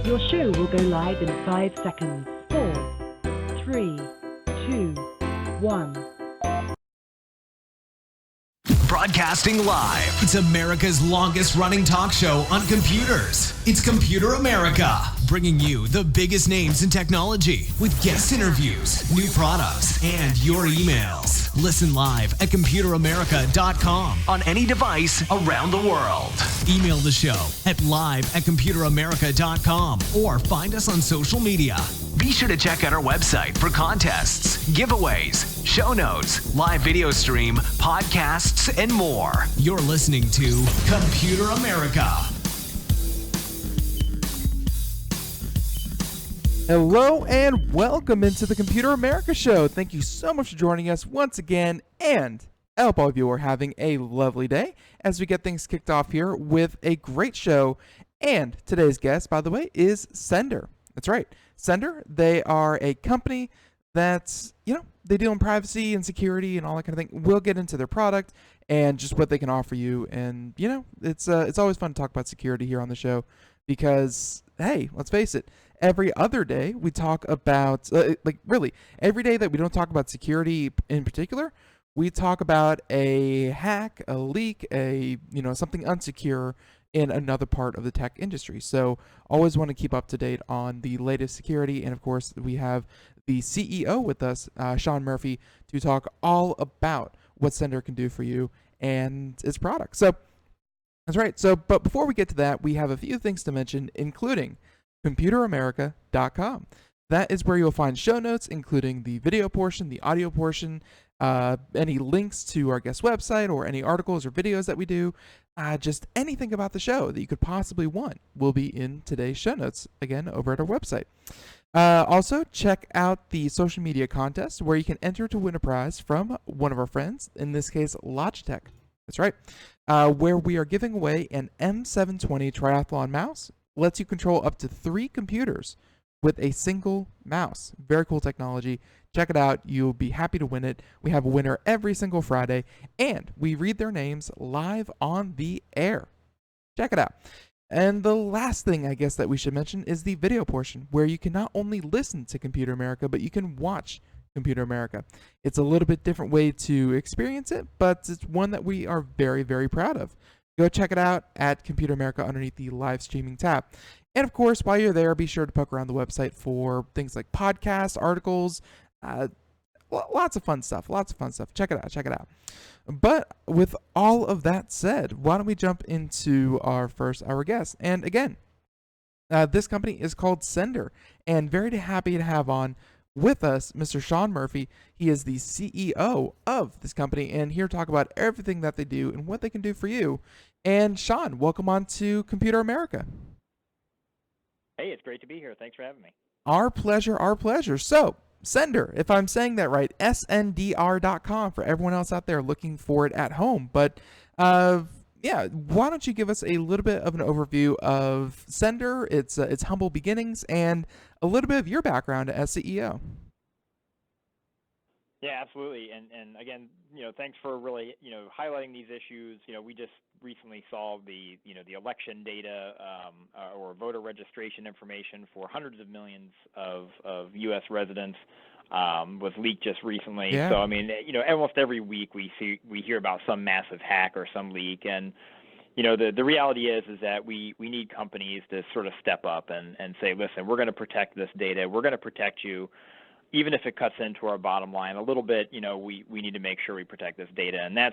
Your show will go live in 5 seconds. 4, 3, 2, 1. Broadcasting live. It's America's longest running talk show on computers. It's Computer America, bringing you the biggest names in technology with guest interviews, new products, and your emails. Listen live at computeramerica.com on any device around the world. Email the show at live@computeramerica.com or find us on social media. Be sure to check out our website for contests, giveaways, show notes, live video stream, podcasts, and more. You're listening to Computer America. Hello and welcome into the Computer America Show. Thank you so much for joining us once again, and I hope all of you are having a lovely day as we get things kicked off here with a great show. And today's guest, by the way, is SNDR. That's right, SNDR. They are a company that's, they deal in privacy and security and all that kind of thing. We'll get into their product and just what they can offer you. And, it's always fun to talk about security here on the show because, hey, let's face it, every other day we talk about, really, every day that we don't talk about security in particular, we talk about a hack, a leak, something unsecure in another part of the tech industry. So always want to keep up to date on the latest security. And of course, we have the CEO with us, Shaun Murphy, to talk all about what SNDR can do for you and its products. So that's right. But before we get to that, we have a few things to mention, including computeramerica.com. That is where you'll find show notes, including the video portion, the audio portion, any links to our guest website or any articles or videos that we do. Just anything about the show that you could possibly want will be in today's show notes, again, over at our website. Also, check out the social media contest where you can enter to win a prize from one of our friends, in this case, Logitech. That's right. Where we are giving away an M720 Triathlon mouse. Lets you control up to 3 computers with a single mouse. Very cool technology. Check it out. You'll be happy to win it. We have a winner every single Friday, and we read their names live on the air. Check it out. And the last thing I guess that we should mention is the video portion, where you can not only listen to Computer America, but you can watch Computer America. It's a little bit different way to experience it, but it's one that we are very, very proud of. Go check it out at Computer America underneath the live streaming tab. And of course, while you're there, be sure to poke around the website for things like podcasts, articles, lots of fun stuff. Check it out. But with all of that said, why don't we jump into our first hour guest? And again, this company is called SNDR, and very happy to have on with us Mr. Shaun Murphy. He is the CEO of this company, and here to talk about everything that they do and what they can do for you. And Shaun, welcome on to Computer America. Hey, it's great to be here. Thanks for having me. Our pleasure. So, SNDR, if I'm saying that right, SNDR.com for everyone else out there looking for it at home. But why don't you give us a little bit of an overview of SNDR, its humble beginnings, and a little bit of your background as CEO. Yeah, absolutely. And again, thanks for really, highlighting these issues. We just recently saw the election data or voter registration information for hundreds of millions of U.S. residents was leaked just recently. Yeah. So, almost every week we hear about some massive hack or some leak. And, the reality is that we need companies to sort of step up and say, listen, we're going to protect this data. We're going to protect you. Even if it cuts into our bottom line a little bit, we need to make sure we protect this data. And that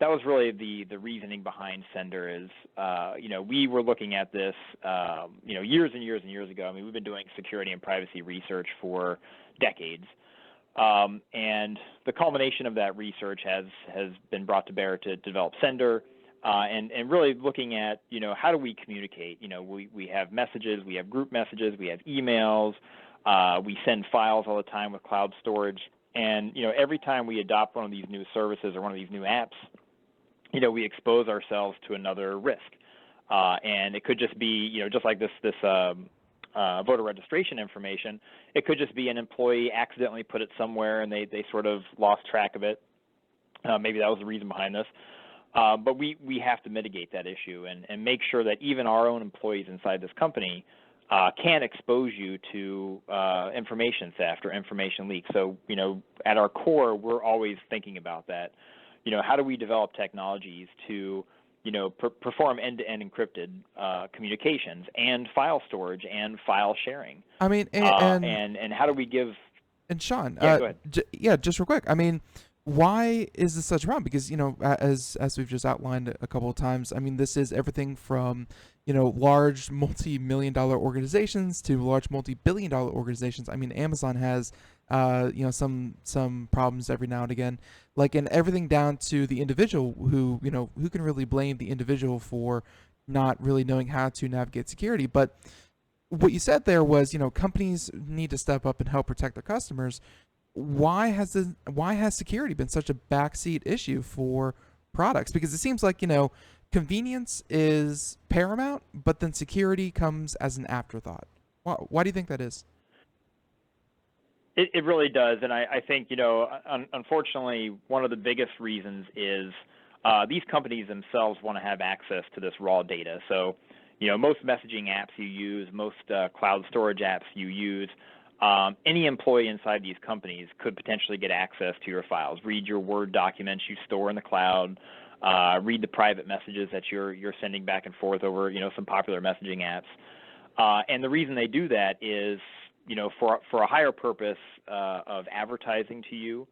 was really the reasoning behind SNDR is, we were looking at this, years and years and years ago. We've been doing security and privacy research for decades. And the culmination of that research has been brought to bear to develop SNDR, and really looking at, how do we communicate? We have messages, we have group messages, we have emails, we send files all the time with cloud storage. And, every time we adopt one of these new services or one of these new apps, we expose ourselves to another risk. And it could just be, just like this voter registration information, it could just be an employee accidentally put it somewhere and they sort of lost track of it. Maybe that was the reason behind this. But we have to mitigate that issue and make sure that even our own employees inside this company can expose you to information theft or information leaks. So, at our core, we're always thinking about that. How do we develop technologies to, perform end-to-end encrypted communications and file storage and file sharing? I mean, And how do we give? And Shaun, Yeah, go ahead. just real quick. I mean, why is this such a problem? Because as we've just outlined a couple of times, I mean, this is everything from large multi-million-dollar organizations to large multi-billion-dollar organizations. I mean, Amazon has some problems every now and again, and everything down to the individual who can really blame the individual for not really knowing how to navigate security. But what you said there was, companies need to step up and help protect their customers. Why has security been such a backseat issue for products? Because it seems like, convenience is paramount, but then security comes as an afterthought. Why do you think that is? It really does, and I think, unfortunately, one of the biggest reasons is these companies themselves want to have access to this raw data. So, most messaging apps you use, most cloud storage apps you use, any employee inside these companies could potentially get access to your files, read your Word documents you store in the cloud, read the private messages that you're sending back and forth over, some popular messaging apps. And the reason they do that is, for a higher purpose of advertising to you,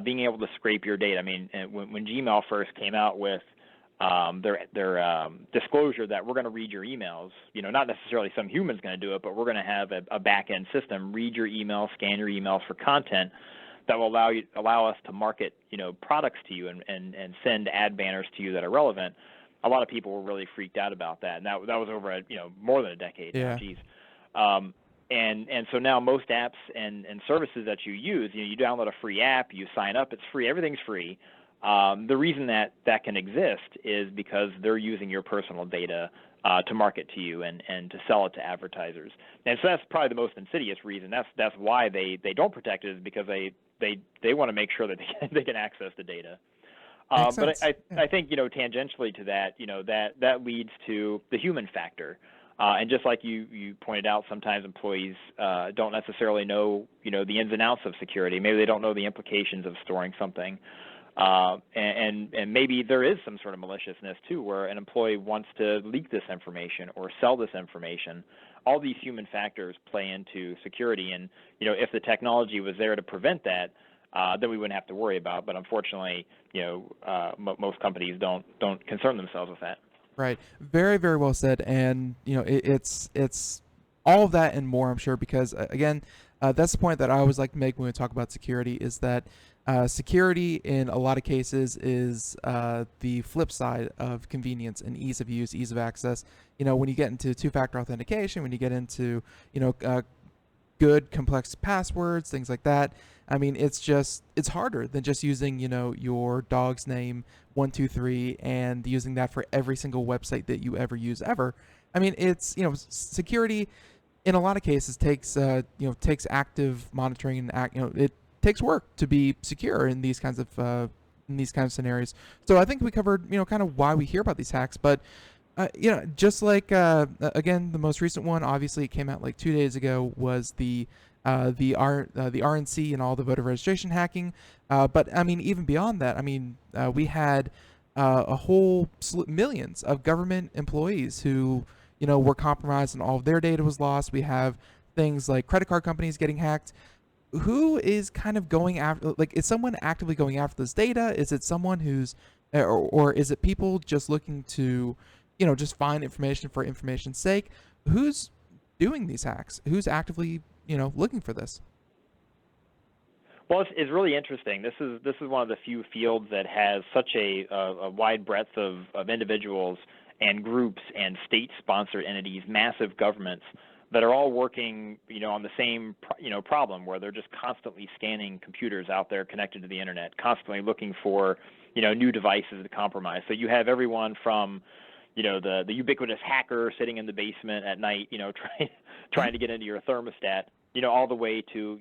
being able to scrape your data. I mean, when Gmail first came out with their disclosure that we're going to read your emails, not necessarily some human's going to do it, but we're going to have a back-end system read your emails, scan your emails for content that will allow us to market, products to you and send ad banners to you that are relevant. A lot of people were really freaked out about that, and that was over more than a decade. Yeah. Now, geez. And so now most apps and services that you use, you download a free app, you sign up, it's free, everything's free. The reason that can exist is because they're using your personal data to market to you and to sell it to advertisers. And so that's probably the most insidious reason. That's why they don't protect it, is because they want to make sure that they can access the data. But I think, tangentially to that, that leads to the human factor. And just like you pointed out, sometimes employees don't necessarily know, the ins and outs of security. Maybe they don't know the implications of storing something. And maybe there is some sort of maliciousness, too, where an employee wants to leak this information or sell this information. All these human factors play into security. And, if the technology was there to prevent that, then we wouldn't have to worry about it. But unfortunately, most companies don't concern themselves with that. Right. Very, very well said. And, it's all of that and more, I'm sure, because, again, that's the point that I always like to make when we talk about security, is that security in a lot of cases is the flip side of convenience and ease of use, ease of access. When you get into two-factor authentication, when you get into, good complex passwords, things like that, I mean, it's harder than just using, your dog's name 123 and using that for every single website that you ever use ever. I mean, it's, security in a lot of cases takes active monitoring and it takes work to be secure in these kinds of scenarios. So I think we covered, kind of why we hear about these hacks, but just like again, the most recent one, obviously it came out like 2 days ago, was the RNC and all the voter registration hacking. But I mean, even beyond that, I mean, we had a whole millions of government employees who were compromised and all of their data was lost. We have things like credit card companies getting hacked. Who is kind of going after? Like, is someone actively going after this data? Is it someone who's, or is it people just looking to just find information for information's sake? Who's doing these hacks? Who's actively, looking for this? Well, it's really interesting. This is one of the few fields that has such a wide breadth of individuals and groups and state-sponsored entities, massive governments that are all working, on the same, problem, where they're just constantly scanning computers out there connected to the internet, constantly looking for, new devices to compromise. So you have everyone from, the ubiquitous hacker sitting in the basement at night, trying to get into your thermostat, all the way to,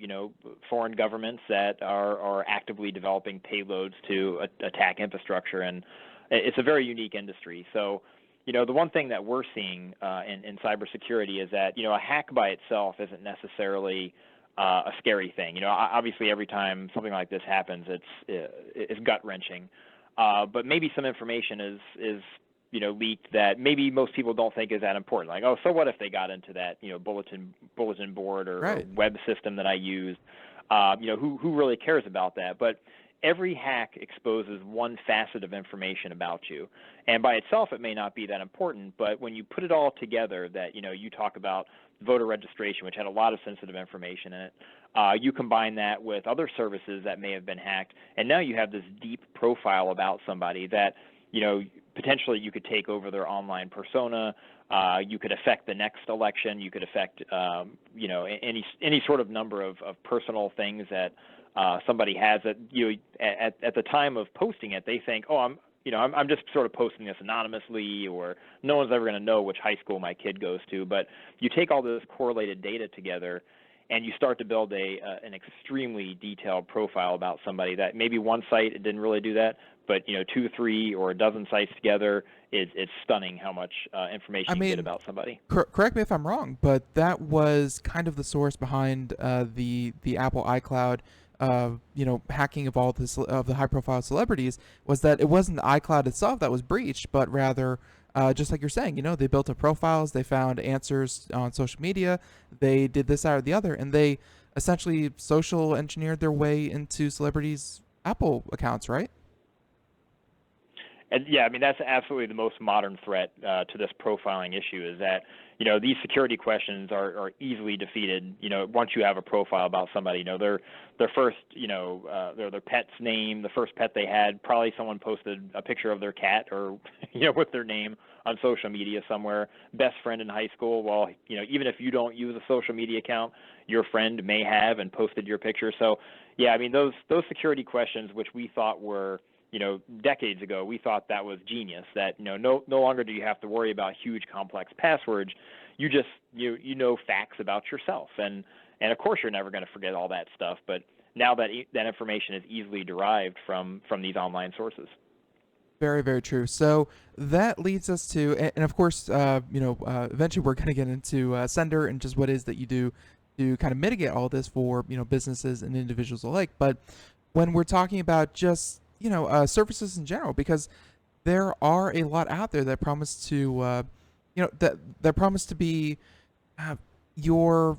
foreign governments that are actively developing payloads to attack infrastructure. And it's a very unique industry. So, the one thing that we're seeing in cybersecurity is that, a hack by itself isn't necessarily a scary thing. Obviously every time something like this happens, it's gut-wrenching. But maybe some information is leaked that maybe most people don't think is that important. Like, oh, so what if they got into that, bulletin board or web system that I used? Who really cares about that? But every hack exposes one facet of information about you. And by itself, it may not be that important, but when you put it all together, that, you talk about voter registration, which had a lot of sensitive information in it, you combine that with other services that may have been hacked, and now you have this deep profile about somebody that, potentially you could take over their online persona. You could affect the next election. You could affect, any sort of number of personal things that somebody has that at the time of posting it, they think, oh, I'm just sort of posting this anonymously, or no one's ever going to know which high school my kid goes to. But you take all this correlated data together, and you start to build an extremely detailed profile about somebody that maybe one site didn't really do that, but 2, 3, or a dozen sites together, it's stunning how much information you get about somebody. Correct me if I'm wrong, but that was kind of the source behind the Apple iCloud. Hacking of all of the high-profile celebrities, was that it wasn't the iCloud itself that was breached, but rather, just like you're saying, they built up profiles, they found answers on social media, they did this, that, or the other, and they essentially social engineered their way into celebrities' Apple accounts, right? And yeah, I mean, that's absolutely the most modern threat to this profiling issue, is that, these security questions are easily defeated, once you have a profile about somebody. Their first, their pet's name, the first pet they had, probably someone posted a picture of their cat or, with their name on social media somewhere. Best friend in high school, well, even if you don't use a social media account, your friend may have and posted your picture. So, yeah, I mean, those security questions, which we thought were, decades ago, we thought that was genius, that, no longer do you have to worry about huge complex passwords. You just, know facts about yourself. And of course you're never going to forget all that stuff, but now that information is easily derived from these online sources. Very, very true. So that leads us to, and of course, eventually we're going to get into Sender and just what it is that you do to kind of mitigate all this for, businesses and individuals alike. But when we're talking about just services in general, because there are a lot out there that promise to, that promise to be your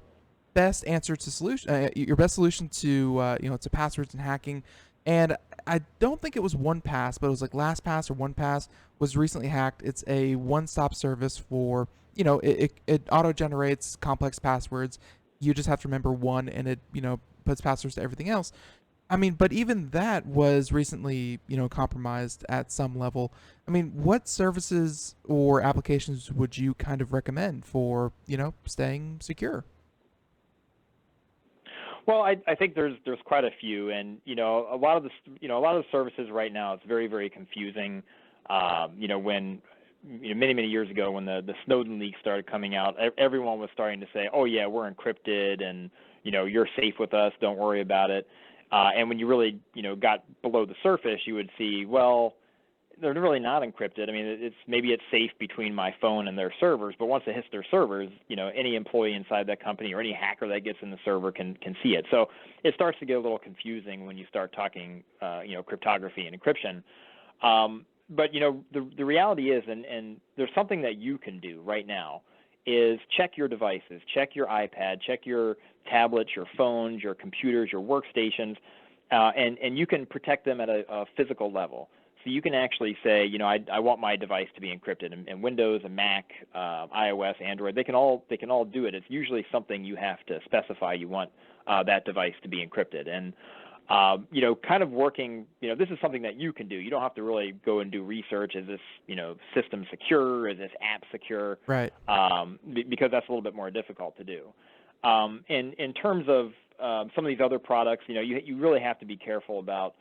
best answer to solution, your best solution to, to passwords and hacking. And I don't think it was 1Pass, but it was like LastPass or 1Pass was recently hacked. It's a one-stop service for, it auto-generates complex passwords. You just have to remember one, and it, puts passwords to everything else. I mean, but even that was recently, compromised at some level. I mean, what services or applications would you kind of recommend for, staying secure? Well, I think there's quite a few, and a lot of the services right now, it's very, very confusing. When many years ago, when the Snowden leaks started coming out, everyone was starting to say, oh yeah, we're encrypted, and you're safe with us, don't worry about it. And when you really, got below the surface, you would see, well, they're really not encrypted. I mean, maybe it's safe between my phone and their servers, but once it hits their servers, any employee inside that company or any hacker that gets in the server can see it. So it starts to get a little confusing when you start talking, cryptography and encryption. But the reality is, and there's something that you can do right now, is check your devices, check your iPad, check your tablets, your phones, your computers, your workstations, and you can protect them at a physical level. So you can actually say, I want my device to be encrypted, and Windows, and Mac, iOS, Android, they can all do it. It's usually something you have to specify you want that device to be encrypted. And kind of working, this is something that you can do. You don't have to really go and do research. Is this, system secure? Is this app secure? Right. Because that's a little bit more difficult to do. In terms of some of these other products, you really have to be careful about,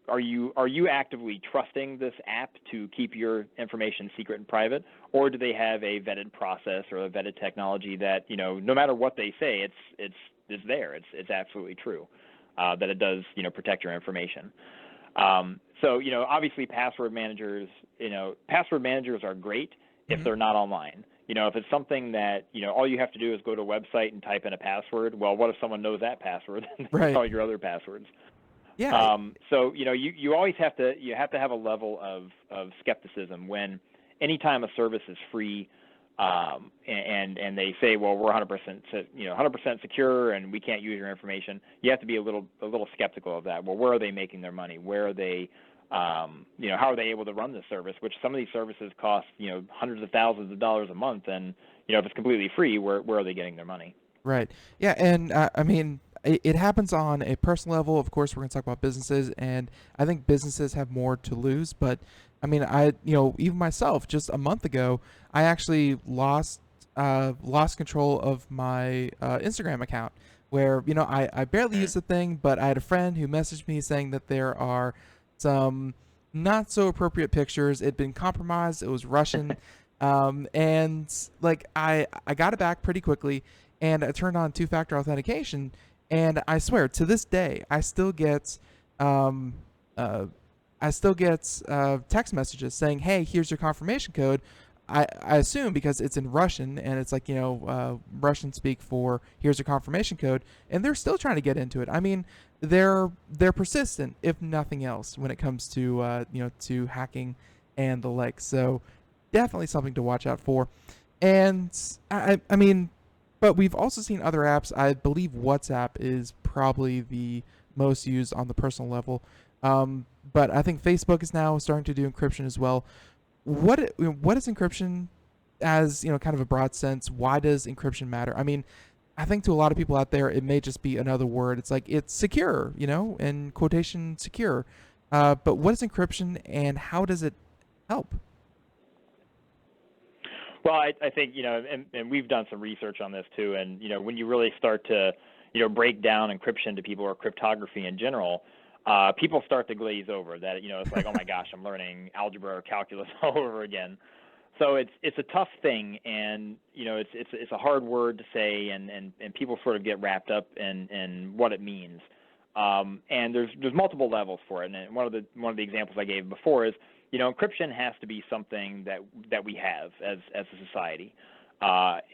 are you actively trusting this app to keep your information secret and private, or do they have a vetted process or a vetted technology that, no matter what they say, it's there. It's absolutely true. That it does, protect your information. So, obviously password managers are great if they're not online. If it's something that, all you have to do is go to a website and type in a password, well, what if someone knows that password and Right. all your other passwords? Yeah. So, you always have to have a level of skepticism when anytime a service is free, and they say, well, we're 100% secure and we can't use your information. You have to be a little skeptical of that. Well, where are they making their money? Where are they, how are they able to run this service? Which some of these services cost, hundreds of thousands of dollars a month. And, if it's completely free, where are they getting their money? Right. Yeah. And I mean, it happens on a personal level. Of course, we're going to talk about businesses, and I think businesses have more to lose. But I mean, even myself, just a month ago, I actually lost control of my Instagram account, where I barely use the thing, but I had a friend who messaged me saying that there are some not so appropriate pictures. It'd been compromised. It was Russian, and like I got it back pretty quickly, and I turned on two-factor authentication, and I swear to this day I still get text messages saying, hey, here's your confirmation code. I assume because it's in Russian, and it's like, Russian speak for here's your confirmation code, and they're still trying to get into it. I mean, they're persistent, if nothing else, when it comes to to hacking and the like. So definitely something to watch out for. And I mean, but we've also seen other apps. I believe WhatsApp is probably the most used on the personal level. But I think Facebook is now starting to do encryption as well. What is encryption, as kind of a broad sense? Why does encryption matter? I mean, I think to a lot of people out there, it may just be another word. It's like it's secure, in quotation secure. But what is encryption, and how does it help? Well, I think, and we've done some research on this too. And, when you really start to, break down encryption to people, or cryptography in general, people start to glaze over that. It's like, oh my gosh, I'm learning algebra or calculus all over again. So it's a tough thing, and it's a hard word to say, and people sort of get wrapped up in what it means. And there's multiple levels for it. And one of the examples I gave before is, encryption has to be something that we have as a society.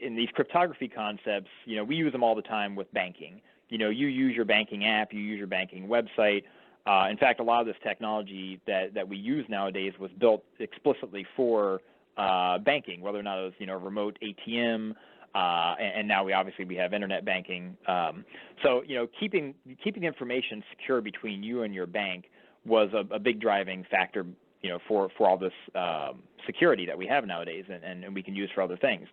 In these cryptography concepts, we use them all the time with banking. You use your banking app, you use your banking website. In fact, a lot of this technology that we use nowadays was built explicitly for banking, whether or not it was remote ATM, and now we have internet banking. So keeping information secure between you and your bank was a big driving factor for all this security that we have nowadays, and we can use for other things.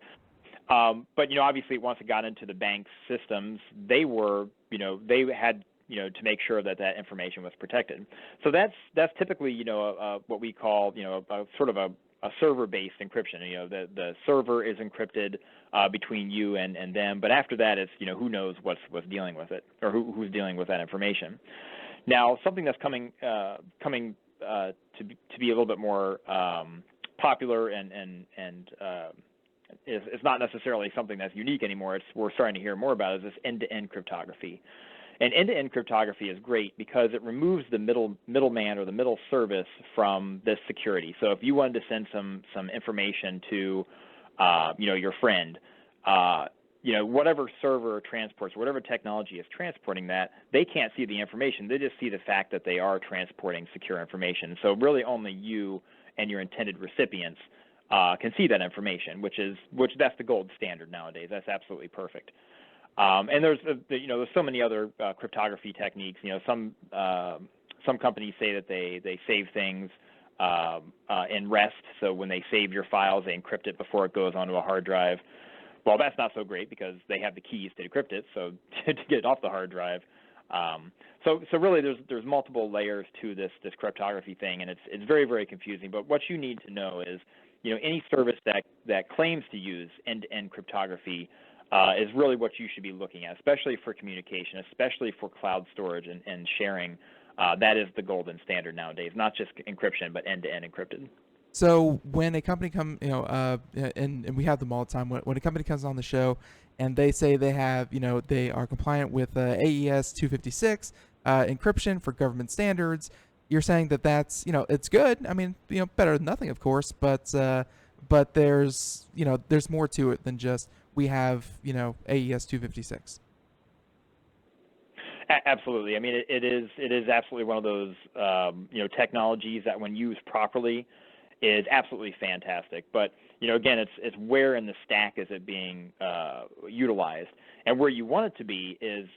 But obviously, once it got into the bank's systems, they had to make sure that information was protected. So that's typically what we call a sort of a server-based encryption. The server is encrypted between you and them, but after that, it's who knows what's dealing with it, or who's dealing with that information. Now, something that's coming to be a little bit more popular and it's not necessarily something that's unique anymore. We're starting to hear more about is this end-to-end cryptography. And end-to-end cryptography is great because it removes the middleman or the middle service from this security. So if you wanted to send some information to your friend, whatever server transports, whatever technology is transporting that, they can't see the information. They just see the fact that they are transporting secure information. So really only you and your intended recipients can see that information, which that's the gold standard nowadays. That's absolutely perfect. And there's so many other cryptography techniques. Some companies say that they save things in rest. So when they save your files, they encrypt it before it goes onto a hard drive. Well, that's not so great because they have the keys to decrypt it. So to get it off the hard drive. So really, there's multiple layers to this cryptography thing, and it's very, very confusing. But what you need to know is, any service that claims to use end-to-end cryptography is really what you should be looking at, especially for communication, especially for cloud storage and sharing. That is the golden standard nowadays, not just encryption, but end-to-end encrypted. So when a company and we have them all the time, when a company comes on the show and they say they have, they are compliant with AES 256 encryption for government standards, you're saying that that's, it's good. I mean, better than nothing, of course, but there's, there's more to it than just we have, AES 256. Absolutely. I mean, it is absolutely one of those technologies that, when used properly, is absolutely fantastic. But again, it's where in the stack is it being utilized, and where you want it to be is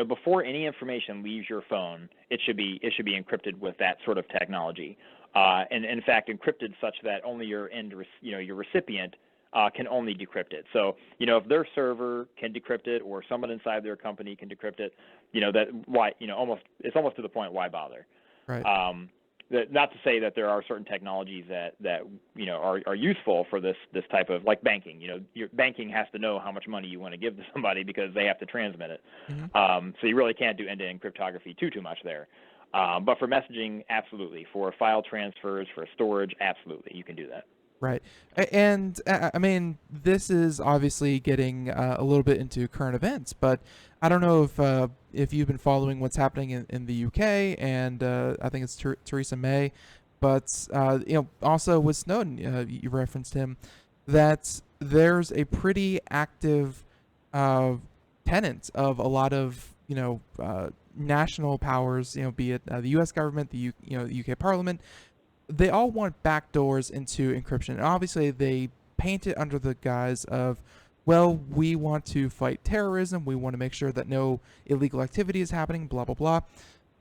before any information leaves your phone, it should be encrypted with that sort of technology, and in fact encrypted such that only your your recipient can only decrypt it. So, if their server can decrypt it, or someone inside their company can decrypt it, that why, it's almost to the point, why bother? Right. Not to say that there are certain technologies that are useful for this type of, like banking. Your banking has to know how much money you want to give to somebody because they have to transmit it. Mm-hmm. So you really can't do end-to-end cryptography too much there. But for messaging, absolutely. For file transfers, for storage, absolutely, you can do that. Right. And I mean, this is obviously getting a little bit into current events, but I don't know if you've been following what's happening in the UK, and I think it's Theresa May, but also with Snowden, you referenced him, that there's a pretty active tenet of a lot of national powers, be it the U.S. government, the UK Parliament. They all want backdoors into encryption. And obviously, they paint it under the guise of, well, we want to fight terrorism. We want to make sure that no illegal activity is happening, blah, blah, blah.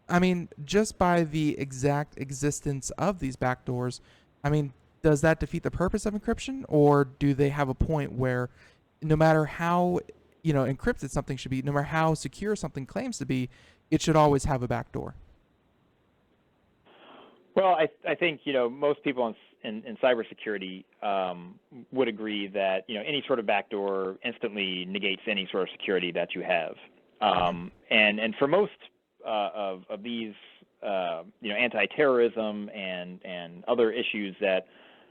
I mean, just by the exact existence of these backdoors, I mean, does that defeat the purpose of encryption? Or do they have a point where no matter how, encrypted something should be, no matter how secure something claims to be, it should always have a backdoor? Well, I think most people in cybersecurity would agree that any sort of backdoor instantly negates any sort of security that you have, and for most of these anti-terrorism and other issues that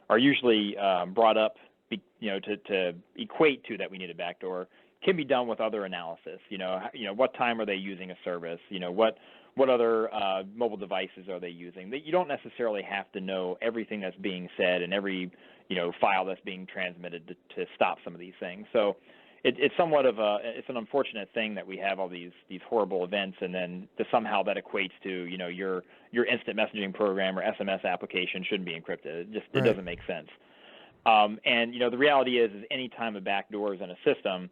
are usually brought up to equate to that we need a backdoor, can be done with other analysis. What time are they using a service? What other mobile devices are they using? You don't necessarily have to know everything that's being said and every file that's being transmitted to stop some of these things. So it's somewhat of it's an unfortunate thing that we have all these horrible events, and then somehow that equates to your instant messaging program or SMS application shouldn't be encrypted. It doesn't make sense. And the reality is any time a backdoor is in a system,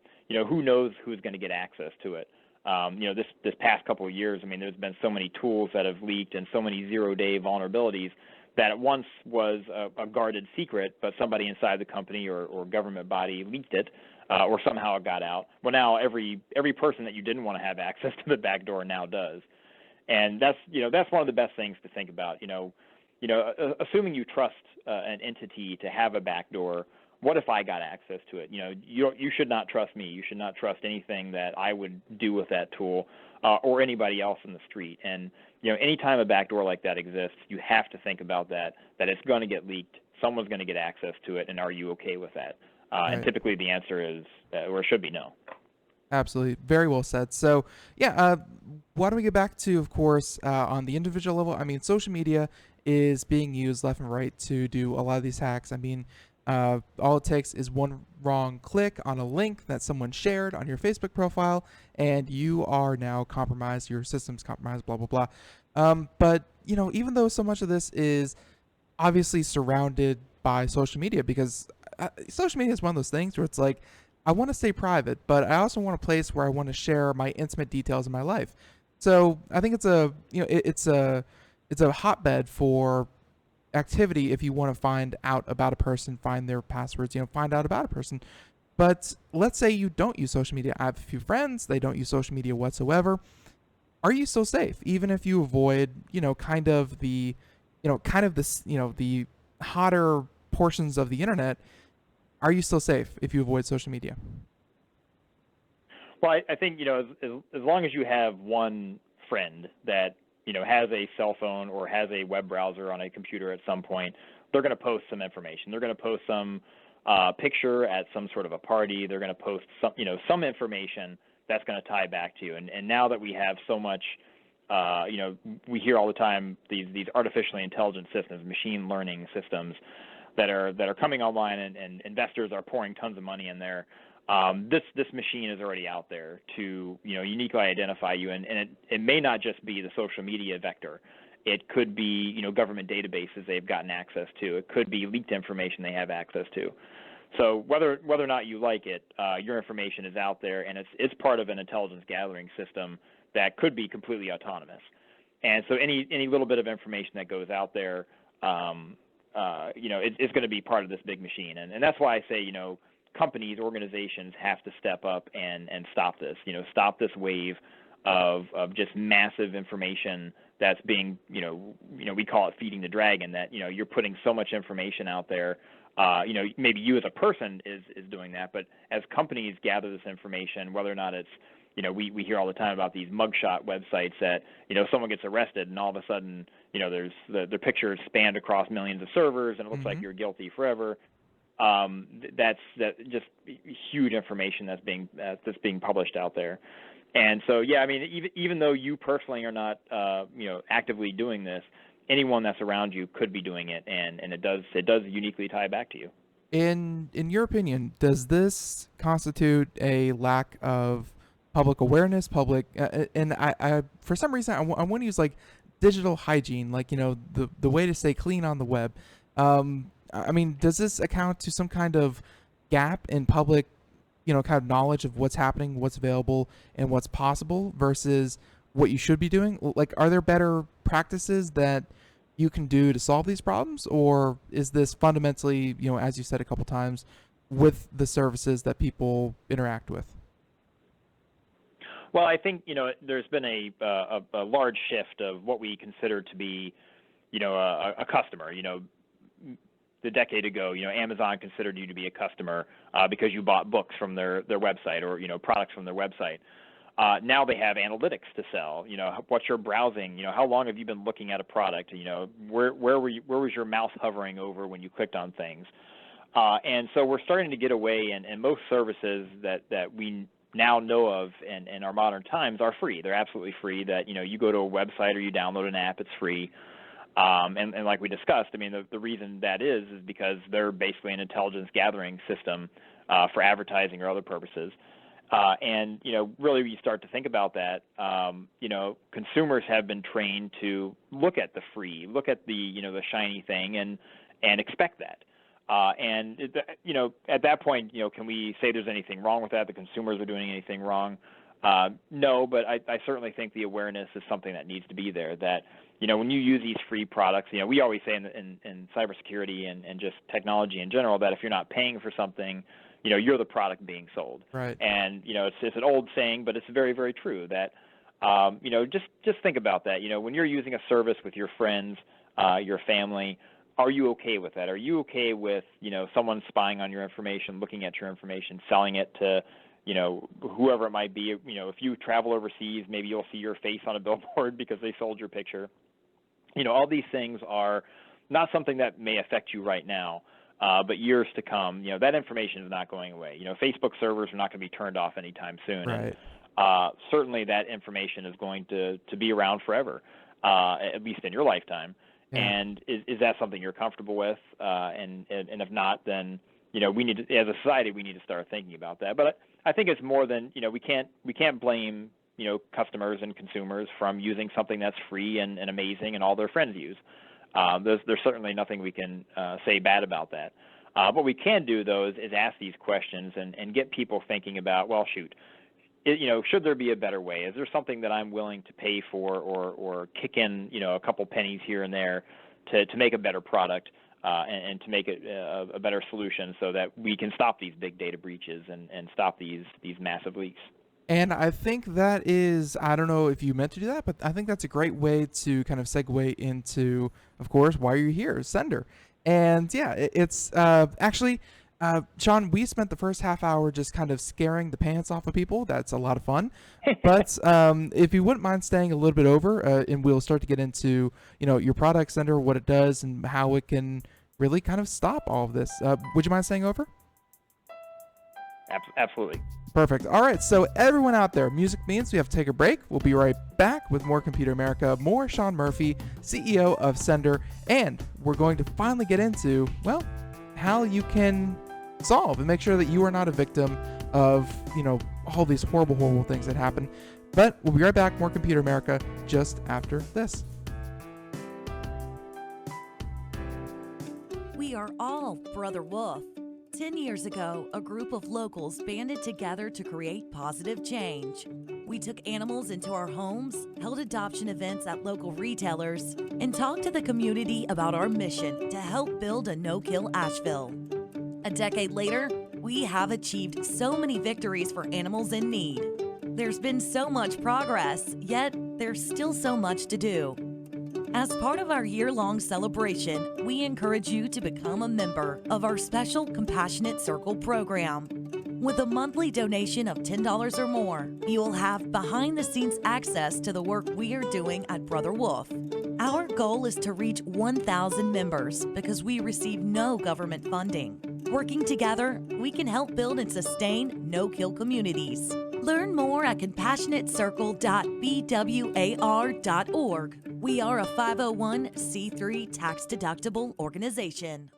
who knows who's going to get access to it. This past couple of years, I mean, there's been so many tools that have leaked and so many zero-day vulnerabilities that it once was a guarded secret, but somebody inside the company or government body leaked it, or somehow it got out. Well, now every person that you didn't want to have access to the back door now does, and that's one of the best things to think about. Assuming you trust an entity to have a back door. What if I got access to it? You should not trust me. You should not trust anything that I would do with that tool, or anybody else in the street. And anytime a backdoor like that exists, you have to think about that it's going to get leaked. Someone's going to get access to it, and are you okay with that? Right. And typically the answer is, or should be, no. Absolutely. Very well said. So, yeah, why don't we get back to, of course, on the individual level? I mean, social media is being used left and right to do a lot of these hacks. I mean, all it takes is one wrong click on a link that someone shared on your Facebook profile, and you are now compromised. Your system's compromised, blah, blah, blah. But, even though so much of this is obviously surrounded by social media, because social media is one of those things where it's like, I want to stay private, but I also want a place where I want to share my intimate details of my life. So I think it's a hotbed for activity if you want to find out about a person, find their passwords, find out about a person. But let's say you don't use social media. I have a few friends, they don't use social media whatsoever. Are you still safe? Even if you avoid, the hotter portions of the internet, are you still safe if you avoid social media? Well, I think, as long as you have one friend that has a cell phone or has a web browser on a computer at some point, they're going to post some information. They're going to post some picture at some sort of a party. They're going to post some information that's going to tie back to you. And now that we have so much, we hear all the time these artificially intelligent systems, machine learning systems that are coming online, and investors are pouring tons of money in there. This machine is already out there to uniquely identify you, and it may not just be the social media vector. It could be government databases they've gotten access to. It could be leaked information they have access to. So whether or not you like it, your information is out there, and it's part of an intelligence gathering system that could be completely autonomous. And so any little bit of information that goes out there, it's going to be part of this big machine. And that's why I say, companies, organizations have to step up and stop this. Stop this wave of just massive information that's being, we call it feeding the dragon, that, you're putting so much information out there. Maybe you as a person is doing that, but as companies gather this information, whether or not it's, we hear all the time about these mugshot websites that, someone gets arrested and all of a sudden, there's the picture is spanned across millions of servers and it looks like you're guilty forever. That's just huge information that's being published out there. And so, yeah, I mean, even though you personally are not, actively doing this, anyone that's around you could be doing it, and it does uniquely tie back to you. In your opinion, does this constitute a lack of public awareness, and I for some reason I want to use like digital hygiene, like the way to stay clean on the web. I mean, does this account to some kind of gap in public, kind of knowledge of what's happening, what's available, and what's possible versus what you should be doing? Like, are there better practices that you can do to solve these problems, or is this fundamentally, as you said a couple times, with the services that people interact with? Well, I think there's been a large shift of what we consider to be, a customer. The decade ago, Amazon considered you to be a customer because you bought books from their website or products from their website. Now they have analytics to sell. What you're browsing. How long have you been looking at a product? Where was your mouse hovering over when you clicked on things? And so we're starting to get away, and most services that we now know of in our modern times are free. They're absolutely free. That you go to a website or you download an app, it's free. And like we discussed, I mean, the reason that is because they're basically an intelligence gathering system for advertising or other purposes. And really, when you start to think about that, consumers have been trained to look at the free, look at the the shiny thing, and expect that. And at that point, can we say there's anything wrong with that? The consumers are doing anything wrong? No, but I certainly think the awareness is something that needs to be there. That when you use these free products, we always say in cybersecurity and just technology in general that if you're not paying for something, you're the product being sold. Right. And it's an old saying, but it's very, very true. That just think about that. When you're using a service with your friends, your family, are you okay with that? Are you okay with someone spying on your information, looking at your information, selling it to whoever it might be? If you travel overseas, maybe you'll see your face on a billboard because they sold your picture. All these things are not something that may affect you right now, but years to come. That information is not going away. Facebook servers are not going to be turned off anytime soon. Right. And, certainly that information is going to be around forever, at least in your lifetime. Yeah. And is that something you're comfortable with? And if not, then we need to, as a society, we need to start thinking about that. But I think it's more than we can't blame customers and consumers from using something that's free and amazing and all their friends use. There's certainly nothing we can say bad about that. What we can do though is ask these questions and get people thinking about, well, shoot, should there be a better way? Is there something that I'm willing to pay for or kick in a couple pennies here and there to make a better product and to make it a better solution so that we can stop these big data breaches and stop these massive leaks? And I think that is, I don't know if you meant to do that, but I think that's a great way to kind of segue into, of course, why you're here, Sender. And yeah, it's actually, Shaun, we spent the first half hour just kind of scaring the pants off of people. That's a lot of fun. But if you wouldn't mind staying a little bit over, and we'll start to get into, your product, Sender, what it does, and how it can really kind of stop all of this. Would you mind staying over? Absolutely. Perfect. All right, so everyone out there, music means we have to take a break. We'll be right back with more Computer America, more Shaun Murphy, CEO of SNDR, and we're going to finally get into, well, how you can solve and make sure that you are not a victim of, all these horrible, horrible things that happen. But we'll be right back, more Computer America, just after this. We are all Brother Wolf. 10 years ago, a group of locals banded together to create positive change. We took animals into our homes, held adoption events at local retailers, and talked to the community about our mission to help build a no-kill Asheville. A decade later, we have achieved so many victories for animals in need. There's been so much progress, yet there's still so much to do. As part of our year-long celebration, we encourage you to become a member of our special Compassionate Circle program. With a monthly donation of $10 or more, you will have behind-the-scenes access to the work we are doing at Brother Wolf. Our goal is to reach 1,000 members because we receive no government funding. Working together, we can help build and sustain no-kill communities. Learn more at compassionatecircle.bwar.org. We are a 501c3 tax-deductible organization.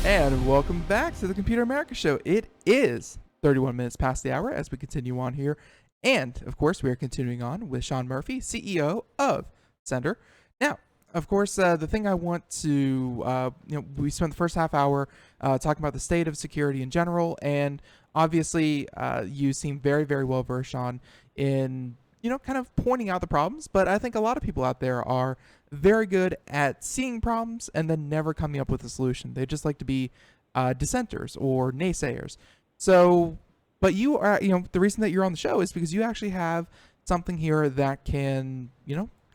And welcome back to the Computer America Show. It is 31 minutes past the hour as we continue on here. And, of course, we are continuing on with Shaun Murphy, CEO of SNDR. Now, of course, the thing I want to, we spent the first half hour talking about the state of security in general, and obviously you seem very, very well versed, Shaun, in, kind of pointing out the problems, but I think a lot of people out there are very good at seeing problems and then never coming up with a solution. They just like to be dissenters or naysayers. So, but you are, the reason that you're on the show is because you actually have something here that can,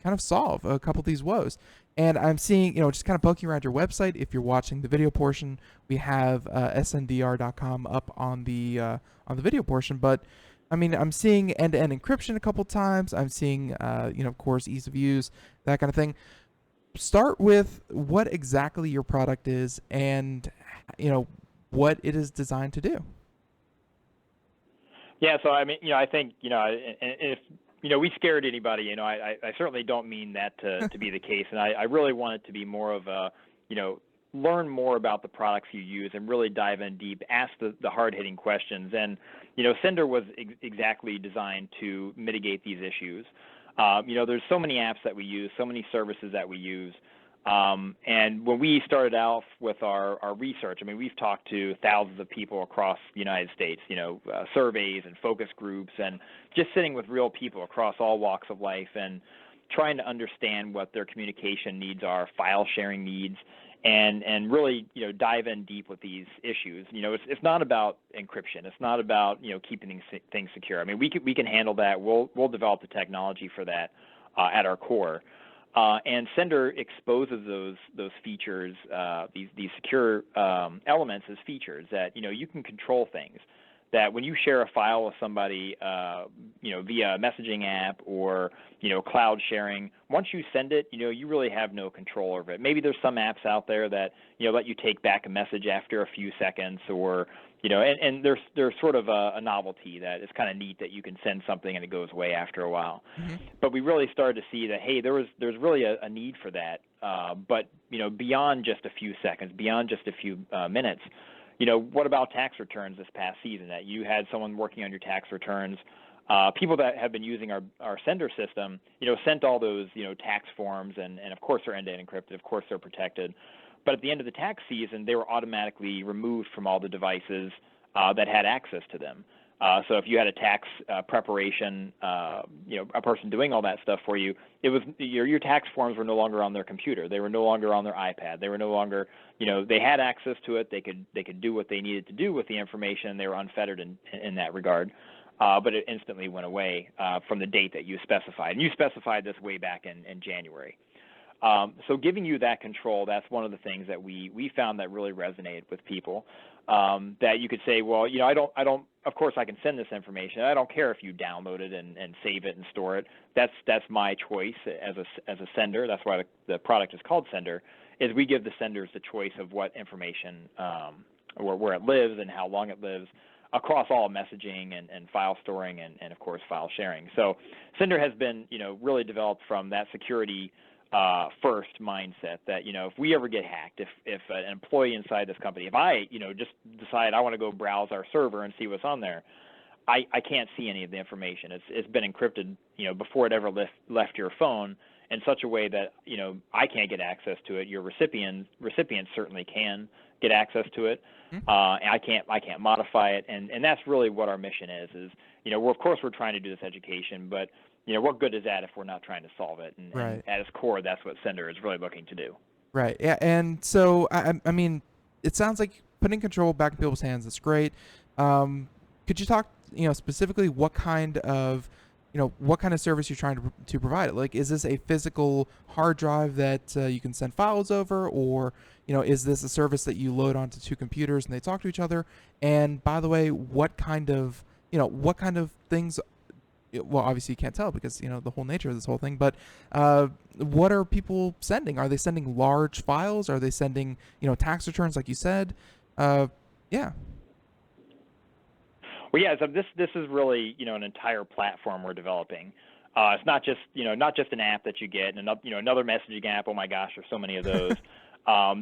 kind of solve a couple of these woes. And I'm seeing, just kind of poking around your website. If you're watching the video portion, we have SNDR.com up on the video portion. But I mean, I'm seeing end-to-end encryption a couple times. I'm seeing, of course, ease of use, that kind of thing. Start with what exactly your product is and, what it is designed to do. Yeah. So I mean, I think, if we scared anybody, I certainly don't mean that to be the case. And I really want it to be more of a, learn more about the products you use and really dive in deep, ask the hard-hitting questions. And, SNDR was exactly designed to mitigate these issues. There's so many apps that we use, so many services that we use. And when we started out with our research, I mean, we've talked to thousands of people across the United States, surveys and focus groups, and just sitting with real people across all walks of life and trying to understand what their communication needs are, file sharing needs, and really, dive in deep with these issues. It's not about encryption. It's not about, keeping things secure. I mean, we can handle that. We'll develop the technology for that at our core. And SNDR exposes those features, these secure elements as features that, you can control things. That when you share a file with somebody, via a messaging app or, cloud sharing, once you send it, you really have no control over it. Maybe there's some apps out there that, let you take back a message after a few seconds or, and there's sort of a novelty that it's kind of neat that you can send something and it goes away after a while. Mm-hmm. But we really started to see that, hey, there's really a need for that. But, beyond just a few seconds, beyond just a few minutes, what about tax returns this past season? That you had someone working on your tax returns, people that have been using our SNDR system, sent all those, tax forms, and of course they're end-to-end encrypted, of course they're protected. But at the end of the tax season, they were automatically removed from all the devices that had access to them. So if you had a tax preparation, a person doing all that stuff for you, it was your tax forms were no longer on their computer. They were no longer on their iPad. They were no longer, they had access to it. They could do what they needed to do with the information. They were unfettered in that regard. But it instantly went away from the date that you specified. And you specified this way back in January. So giving you that control, that's one of the things that we found that really resonated with people. that you could say, well, of course I can send this information. I don't care if you download it and save it and store it. That's my choice as a sender. That's why the product is called Sender, is we give the senders the choice of what information, or where it lives and how long it lives, across all messaging and file storing and of course file sharing. So Sender has been, really developed from that security first mindset that, if we ever get hacked, if an employee inside this company, if I, just decide I want to go browse our server and see what's on there, I can't see any of the information. It's been encrypted, before it ever left your phone in such a way that, I can't get access to it. Your recipients certainly can get access to it. And I can't modify it. And that's really what our mission is, of course we're trying to do this education, but what good is that if we're not trying to solve it? And, Right. and at its core, that's what Sender is really looking to do. Right. Yeah. And so, I mean, it sounds like putting control back in people's hands is great. Could you talk, specifically what kind of service you're trying to provide? Like, is this a physical hard drive that you can send files over, or is this a service that you load onto two computers and they talk to each other? And by the way, what kind of things? Well, obviously you can't tell because the whole nature of this whole thing. But what are people sending? Are they sending large files? Are they sending tax returns, like you said? Yeah. Well, yeah. So this is really an entire platform we're developing. It's not just an app that you get and another messaging app. Oh my gosh, there's so many of those.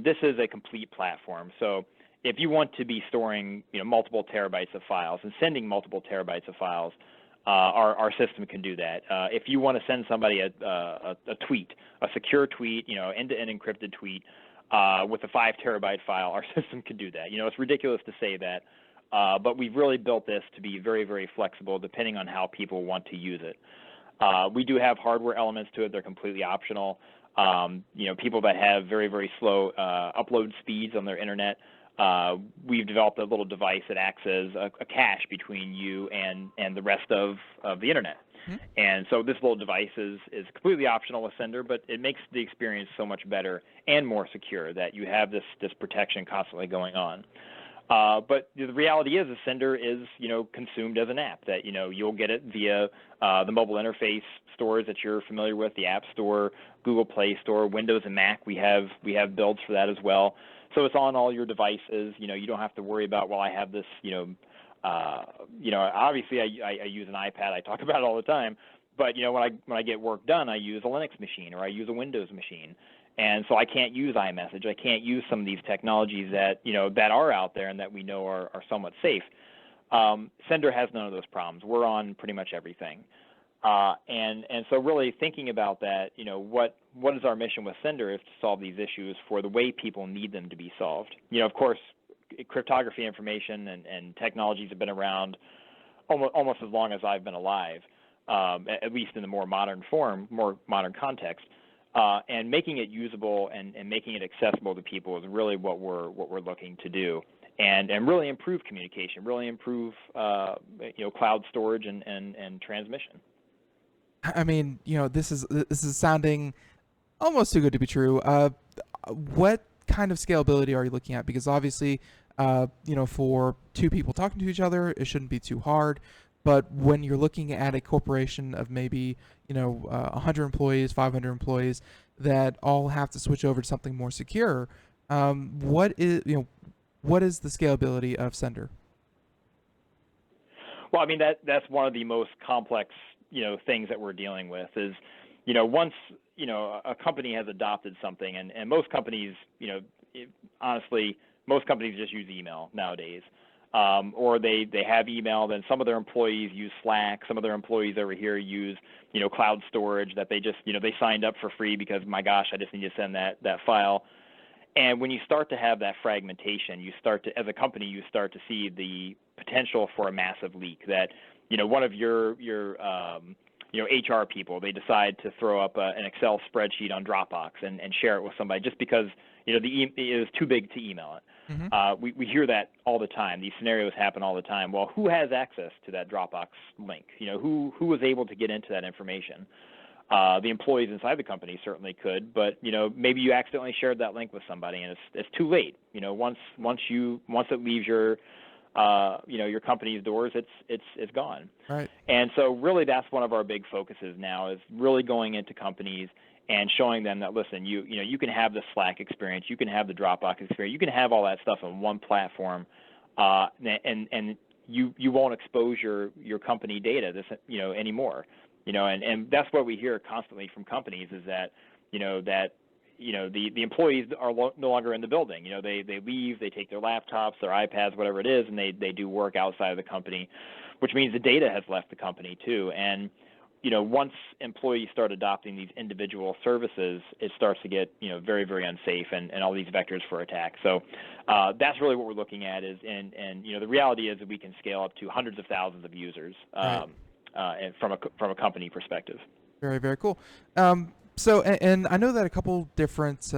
This is a complete platform. So if you want to be storing multiple terabytes of files and sending multiple terabytes of files, our system can do that. If you want to send somebody a tweet, a secure tweet, end-to-end encrypted tweet with a 5 terabyte file, our system can do that. It's ridiculous to say that, but we've really built this to be very, very flexible depending on how people want to use it. We do have hardware elements to it. They're completely optional. People that have very, very slow upload speeds on their internet, we've developed a little device that acts as a cache between you and the rest of the internet. And so this little device is completely optional with Sender, but it makes the experience so much better and more secure that you have this protection constantly going on. But the reality is, the Sender is consumed as an app that you'll get it via the mobile interface stores that you're familiar with, the App Store, Google Play Store, Windows and Mac. We have builds for that as well. So it's on all your devices. You don't have to worry about, well, I have this, obviously I use an iPad. I talk about it all the time. But, when I get work done, I use a Linux machine or I use a Windows machine. And so I can't use iMessage. I can't use some of these technologies that, that are out there and that we know are somewhat safe. Sender has none of those problems. We're on pretty much everything. And so really thinking about that, what is our mission with Sender is to solve these issues for the way people need them to be solved. Of course, cryptography information and technologies have been around almost as long as I've been alive, at least in the more modern form, more modern context. And making it usable and making it accessible to people is really what we're looking to do, and really improve communication, really improve cloud storage and transmission. I mean, this is sounding almost too good to be true. What kind of scalability are you looking at? Because obviously, for two people talking to each other, it shouldn't be too hard. But when you're looking at a corporation of maybe 100 employees, 500 employees that all have to switch over to something more secure, what is the scalability of Sender? Well, I mean that's one of the most complex things that we're dealing with is once a company has adopted something, and most companies honestly most companies just use email nowadays. Or they have email, then some of their employees use Slack, some of their employees over here use, cloud storage that they just, they signed up for free because, my gosh, I just need to send that file. And when you start to have that fragmentation, as a company, you start to see the potential for a massive leak that, one of your HR people, they decide to throw up an Excel spreadsheet on Dropbox and share it with somebody just because, it is too big to email it. Mm-hmm. We hear that all the time. These scenarios happen all the time. Well, who has access to that Dropbox link? Who was able to get into that information? The employees inside the company certainly could, but maybe you accidentally shared that link with somebody, and it's too late. Once it leaves your your company's doors, it's gone. Right. And so really that's one of our big focuses now, is really going into companies and showing them that, listen, you can have the Slack experience, you can have the Dropbox experience, you can have all that stuff on one platform, and you won't expose your company data anymore. And that's what we hear constantly from companies, is that the employees are no longer in the building. They leave, they take their laptops, their iPads, whatever it is, and they do work outside of the company, which means the data has left the company too. And once employees start adopting these individual services, it starts to get very, very unsafe, and all these vectors for attack. So that's really what we're looking at, and the reality is that we can scale up to hundreds of thousands of users and from a company perspective. Very, very cool. So, and I know that a couple different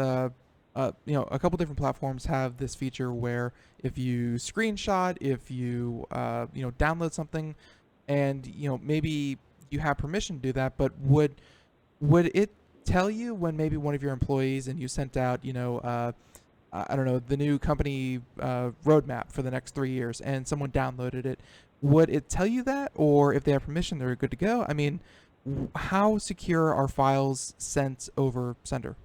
platforms have this feature where if you screenshot, if you download something, and maybe you have permission to do that, but would it tell you when maybe one of your employees, and you sent out I don't know, the new company roadmap for the next 3 years, and someone downloaded it, would it tell you that? Or if they have permission, they're good to go? I mean, how secure are files sent over Sender?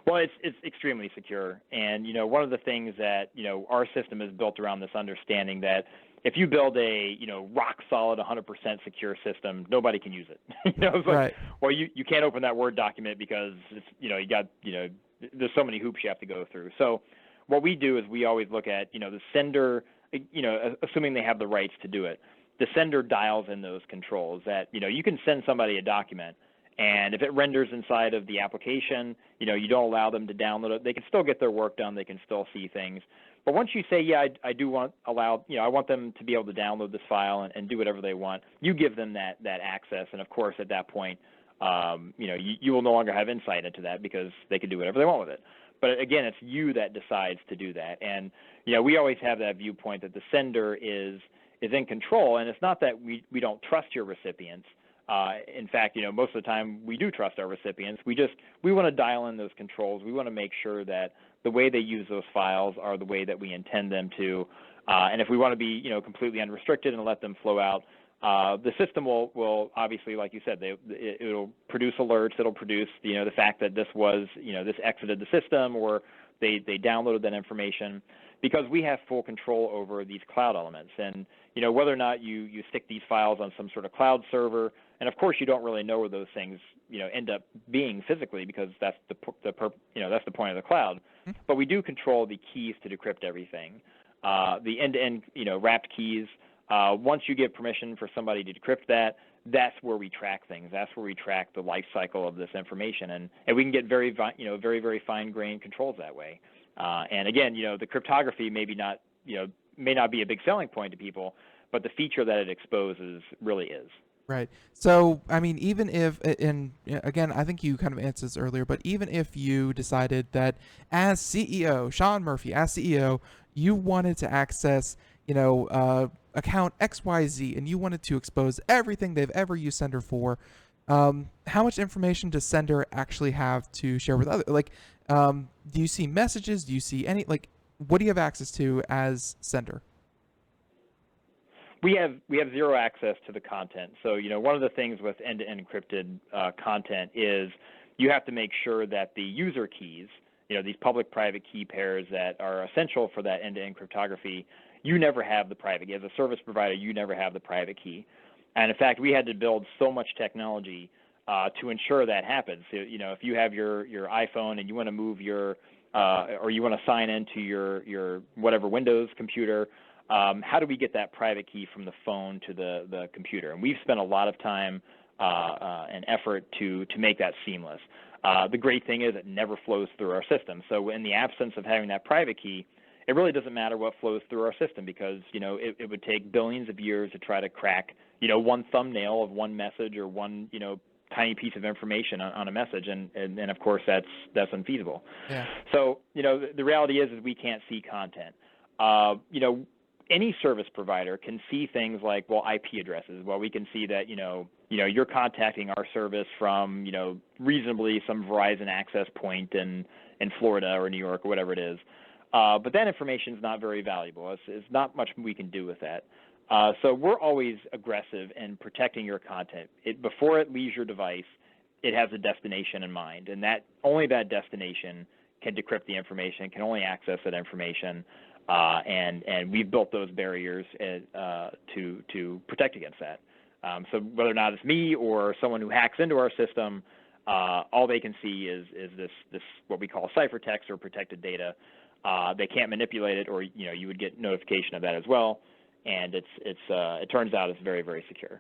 Well, it's extremely secure, and one of the things that our system is built around, this understanding that if you build a rock solid 100% secure system, nobody can use it. It's like, right. Well, you can't open that Word document because it's you got there's so many hoops you have to go through. So what we do is we always look at the sender, assuming they have the rights to do it. The sender dials in those controls that you can send somebody a document, and if it renders inside of the application, you don't allow them to download it, they can still get their work done, they can still see things. But once you say, yeah, I want them to be able to download this file and do whatever they want, you give them that access, and of course at that point, you will no longer have insight into that because they can do whatever they want with it. But again, it's you that decides to do that, and we always have that viewpoint that the sender is in control, and it's not that we don't trust your recipients. In fact, most of the time we do trust our recipients. We want to dial in those controls. We want to make sure that the way they use those files are the way that we intend them to. And if we want to be, completely unrestricted and let them flow out, the system will obviously, like you said, it'll produce alerts. It'll produce, the fact that this was, this exited the system, or they downloaded that information, because we have full control over these cloud elements. And whether or not you stick these files on some sort of cloud server, and of course you don't really know where those things end up being physically, because that's the point of the cloud. But we do control the keys to decrypt everything, the end-to-end wrapped keys. Once you give permission for somebody to decrypt that, that's where we track things. That's where we track the life cycle of this information, and we can get very very fine-grained controls that way. And again, the cryptography may not be a big selling point to people, but the feature that it exposes really is. Right. So, I mean, even if, and again, I think you kind of answered this earlier, but even if you decided that as CEO, Shaun Murphy, as CEO, you wanted to access, account XYZ, and you wanted to expose everything they've ever used Sender for, how much information does Sender actually have to share with others? Like, do you see messages? Do you see what do you have access to as Sender? We have zero access to the content. So, one of the things with end-to-end encrypted content is you have to make sure that the user keys, these public-private key pairs that are essential for that end-to-end cryptography, you never have the private key. As a service provider, you never have the private key. And in fact, we had to build so much technology to ensure that happens. So, if you have your iPhone and you want to move your or you want to sign into your whatever Windows computer, how do we get that private key from the phone to the computer? And we've spent a lot of time and effort to make that seamless. The great thing is it never flows through our system. So in the absence of having that private key, it really doesn't matter what flows through our system, because it would take billions of years to try to crack one thumbnail of one message or one tiny piece of information on a message, and of course that's unfeasible. Yeah. So the reality is we can't see content. any service provider can see things like, well, IP addresses. Well, we can see that, you're contacting our service from, reasonably some Verizon access point in Florida or New York or whatever it is. But that information is not very valuable. It's not much we can do with that. So we're always aggressive in protecting your content. Before it leaves your device, it has a destination in mind, and only that destination can decrypt the information, can only access that information, and we've built those barriers to protect against that. So whether or not it's me or someone who hacks into our system, all they can see is this what we call ciphertext or protected data. They can't manipulate it, or you would get notification of that as well. And it turns out it's very, very secure.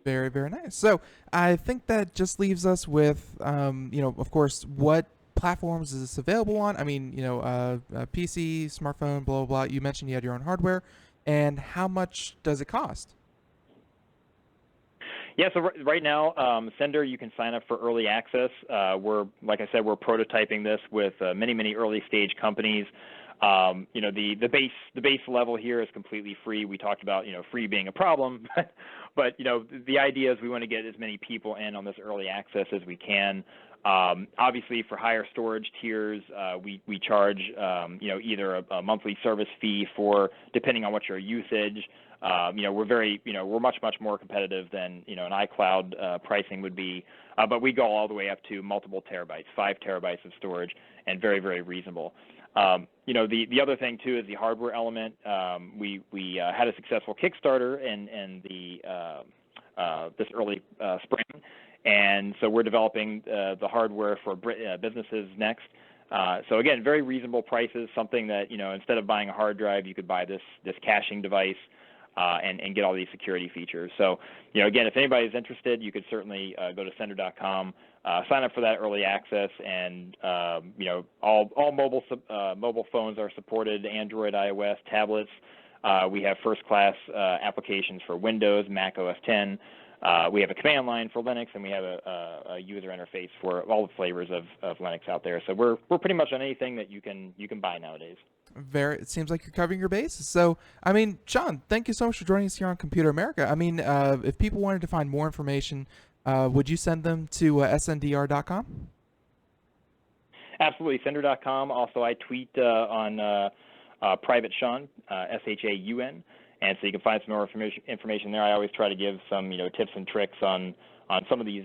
Very, very nice. So I think that just leaves us with, of course, what platforms is this available on? I mean, PC, smartphone, blah, blah, blah. You mentioned you had your own hardware. And how much does it cost? Yeah, so right now, Sender, you can sign up for early access. Like I said, we're prototyping this with many, many early stage companies. The base level here is completely free. We talked about, free being a problem, but the idea is we want to get as many people in on this early access as we can. Obviously, for higher storage tiers, we charge, either a monthly service fee depending on what your usage. We're much more competitive than an iCloud pricing would be, but we go all the way up to multiple terabytes, 5 terabytes of storage, and very, very reasonable. The other thing too is the hardware element. We had a successful Kickstarter in this early spring, and so we're developing the hardware for businesses next. So again, very reasonable prices. Something that instead of buying a hard drive, you could buy this caching device. And get all these security features. So, again, if anybody's interested, you could certainly go to Sender.com, sign up for that early access, and all mobile phones are supported: Android, iOS, tablets. We have first-class applications for Windows, Mac OS X. We have a command line for Linux, and we have a user interface for all the flavors of Linux out there. So we're pretty much on anything that you can buy nowadays. It seems like you're covering your bases. So, I mean, Shaun, thank you so much for joining us here on Computer America. I mean, if people wanted to find more information, would you send them to SNDR.com? Absolutely, Sender.com. Also, I tweet on Private Shaun, SHAUN, and so you can find some more information there. I always try to give some tips and tricks on some of these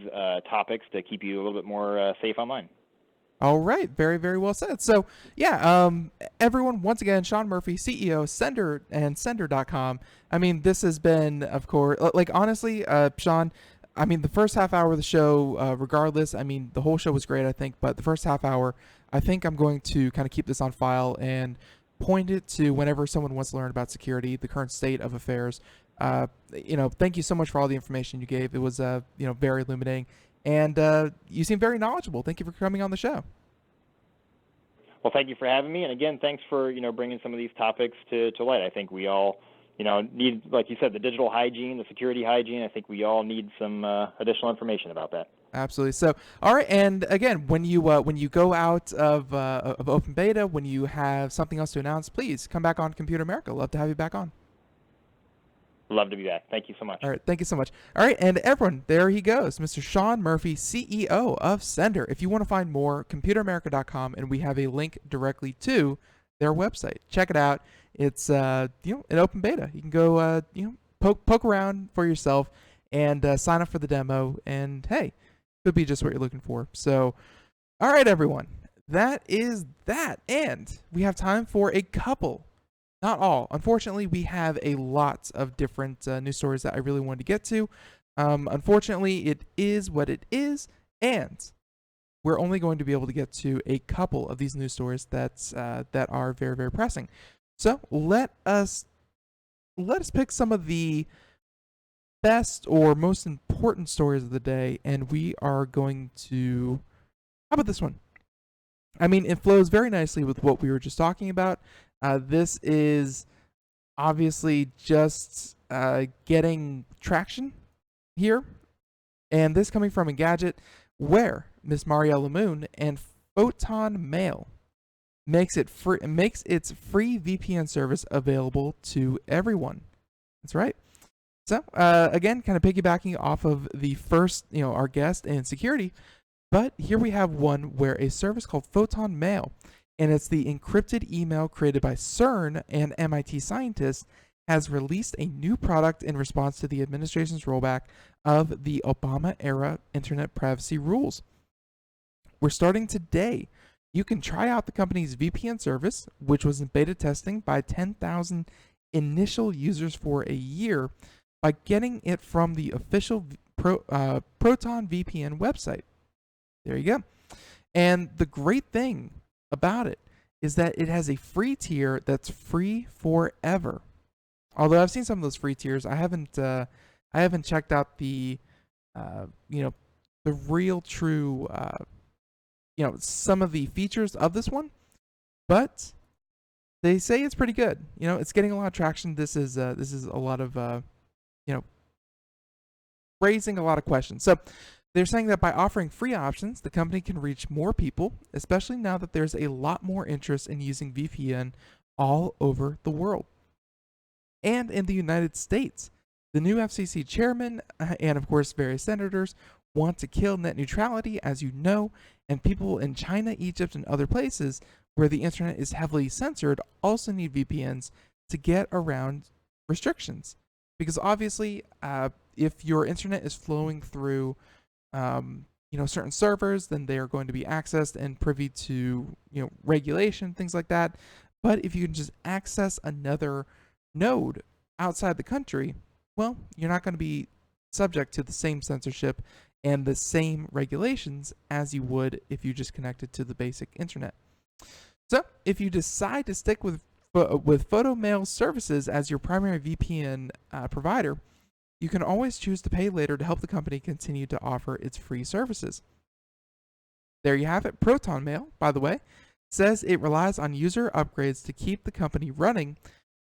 topics to keep you a little bit more safe online. All right. Very, very well said. So, yeah, everyone, once again, Shaun Murphy, CEO, Sender and Sender.com. I mean, this has been, of course, honestly, Shaun, I mean, the first half hour of the show, regardless, I mean, the whole show was great, I think, but the first half hour, I think I'm going to kind of keep this on file and point it to whenever someone wants to learn about security, the current state of affairs. Thank you so much for all the information you gave. It was, very illuminating. And you seem very knowledgeable. Thank you for coming on the show. Well, thank you for having me. And again, thanks for, bringing some of these topics to light. I think we all, need, like you said, the digital hygiene, the security hygiene. I think we all need some additional information about that. Absolutely. So, all right. And again, when you go out of open beta, when you have something else to announce, please come back on Computer America. Love to have you back on. Love to be back. Thank you so much. All right. Thank you so much. All right. And everyone, there he goes, Mr. Shaun Murphy, CEO of Sender. If you want to find more, computeramerica.com, and we have a link directly to their website. Check it out. It's an open beta. You can go poke around for yourself and sign up for the demo. And hey, could be just what you're looking for. So, all right, everyone. That is that. And we have time for a couple. Not all. Unfortunately, we have a lot of different news stories that I really wanted to get to. Unfortunately, it is what it is, and we're only going to be able to get to a couple of these news stories that are very, very pressing. So let us pick some of the best or most important stories of the day, and we are going to. How about this one? I mean, it flows very nicely with what we were just talking about. This is obviously just getting traction here. And this coming from Engadget, where Miss Mariella Moon and PhotoMail makes its free VPN service available to everyone. That's right. So again, kind of piggybacking off of the first, our guest in security, but here we have one where a service called PhotoMail, and it's the encrypted email created by CERN and MIT scientists, has released a new product in response to the administration's rollback of the Obama-era internet privacy rules. We're starting today. You can try out the company's VPN service, which was in beta testing by 10,000 initial users for a year, by getting it from the official Proton VPN website. There you go. And the great thing about it is that it has a free tier that's free forever. Although I've seen some of those free tiers, I haven't checked out the the real true some of the features of this one, but they say it's pretty good. It's getting a lot of traction. This is a lot of raising a lot of questions. So they're saying that by offering free options, the company can reach more people, especially now that there's a lot more interest in using VPN all over the world. And in the United States, the new FCC chairman and, of course, various senators want to kill net neutrality, as you know, and people in China, Egypt, and other places where the internet is heavily censored also need VPNs to get around restrictions. Because obviously, if your internet is flowing through certain servers, then they are going to be accessed and privy to regulation, things like that. But if you can just access another node outside the country, well, you're not going to be subject to the same censorship and the same regulations as you would if you just connected to the basic internet. So if you decide to stick with PhotoMail services as your primary VPN provider, you can always choose to pay later to help the company continue to offer its free services. There you have it. PhotoMail, by the way, says it relies on user upgrades to keep the company running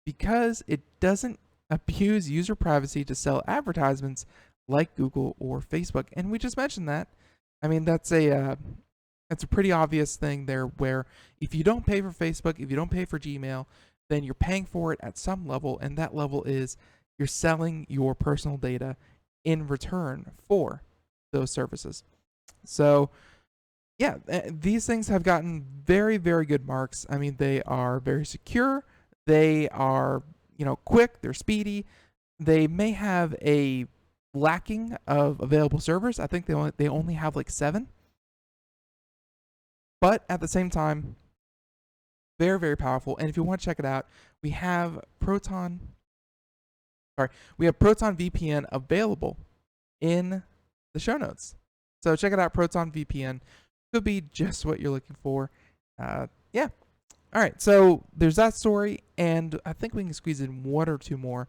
because it doesn't abuse user privacy to sell advertisements like Google or Facebook. And we just mentioned that. I mean, that's a pretty obvious thing there, where if you don't pay for Facebook, if you don't pay for Gmail, then you're paying for it at some level, and that level is you're selling your personal data in return for those services. So yeah, these things have gotten very, very good marks. I mean, they are very secure. They are, quick. They're speedy. They may have a lacking of available servers. I think they only have like 7. But at the same time, very, very powerful. And if you want to check it out, we have Proton VPN available in the show notes. So check it out. Proton VPN could be just what you're looking for. Yeah. All right. So there's that story, and I think we can squeeze in one or two more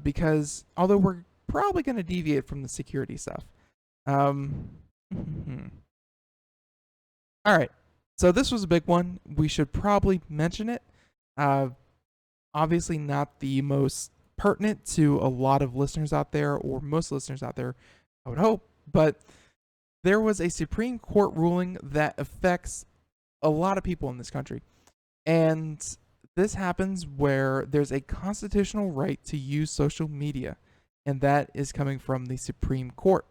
because although we're probably going to deviate from the security stuff. All right. So this was a big one. We should probably mention it. Obviously not the most pertinent to a lot of listeners out there, or most listeners out there, I would hope. But there was a Supreme Court ruling that affects a lot of people in this country. And this happens where there's a constitutional right to use social media. And that is coming from the Supreme Court,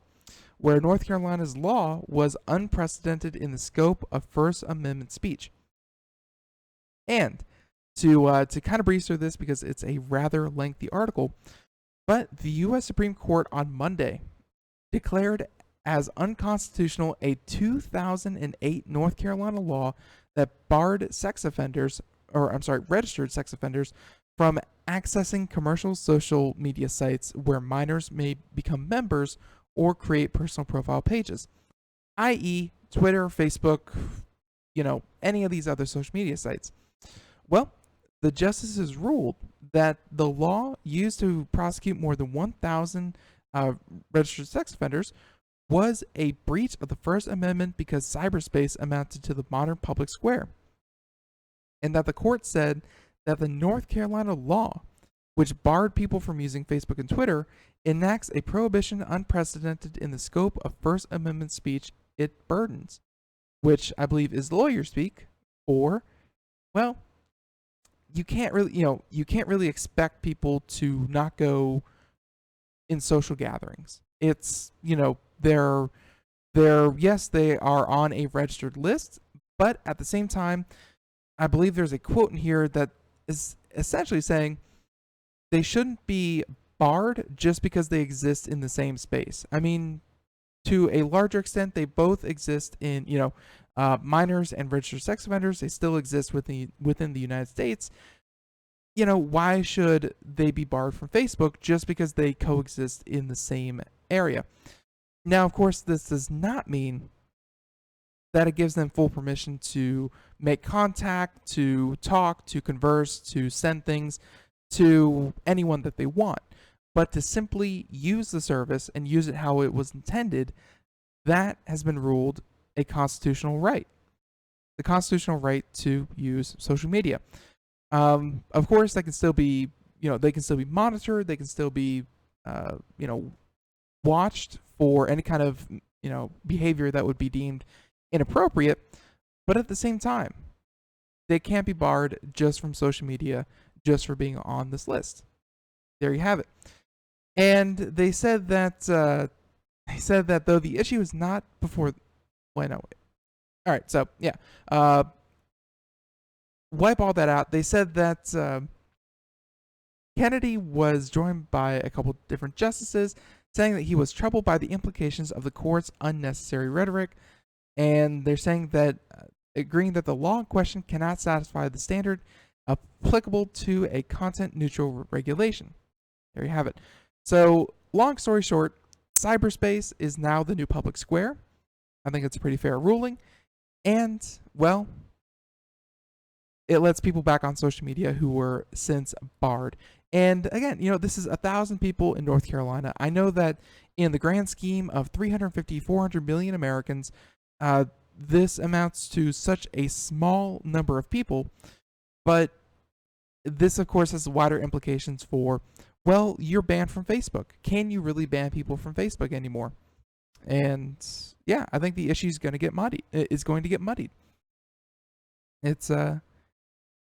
where North Carolina's law was unprecedented in the scope of First Amendment speech. And to kind of breeze through this, because it's a rather lengthy article, but the U.S. Supreme Court on Monday declared as unconstitutional a 2008 North Carolina law that barred registered sex offenders from accessing commercial social media sites where minors may become members or create personal profile pages, i.e. Twitter, Facebook, any of these other social media sites. Well, the justices ruled that the law used to prosecute more than 1,000 registered sex offenders was a breach of the First Amendment because cyberspace amounted to the modern public square. And that the court said that the North Carolina law, which barred people from using Facebook and Twitter, enacts a prohibition unprecedented in the scope of First Amendment speech it burdens, which I believe is lawyer speak, or Well, you can't really expect people to not go in social gatherings. It's, yes, they are on a registered list, but at the same time, I believe there's a quote in here that is essentially saying they shouldn't be barred just because they exist in the same space. I mean, to a larger extent, they both exist in, minors and registered sex offenders. They still exist within the United States. Why should they be barred from Facebook just because they coexist in the same area? Now, of course, this does not mean that it gives them full permission to make contact, to talk, to converse, to send things to anyone that they want. But to simply use the service and use it how it was intended, that has been ruled a constitutional right. The constitutional right to use social media. Of course, they can still be monitored. They can still be, watched for any kind of, behavior that would be deemed inappropriate. But at the same time, they can't be barred just from social media, just for being on this list. There you have it. And they said that though the issue is not before. Wait, no. All right. So yeah. Wipe all that out. They said that Kennedy was joined by a couple different justices, saying that he was troubled by the implications of the court's unnecessary rhetoric, and they're saying that agreeing that the law in question cannot satisfy the standard applicable to a content-neutral regulation. There you have it. So, long story short, cyberspace is now the new public square. I think it's a pretty fair ruling, and well, it lets people back on social media who were since barred. And again, this is 1,000 people in North Carolina. I know that in the grand scheme of 350, 400 million Americans, this amounts to such a small number of people. But this, of course, has wider implications for, well, you're banned from Facebook. Can you really ban people from Facebook anymore? And yeah, I think the issue is going to get muddied. It's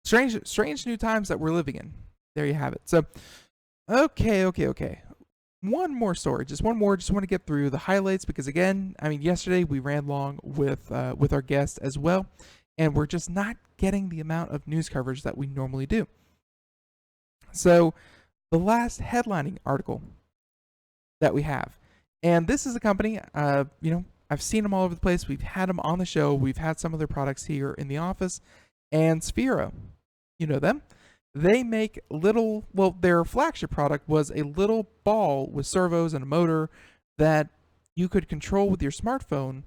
strange new times that we're living in. There you have it. So, okay. One more story, just one more. Just want to get through the highlights because, again, I mean, yesterday we ran long with our guest as well, and we're just not getting the amount of news coverage that we normally do. So, the last headlining article that we have, and this is a company, I've seen them all over the place. We've had them on the show. We've had some of their products here in the office, and Sphero. You know them. They make their flagship product was a little ball with servos and a motor that you could control with your smartphone,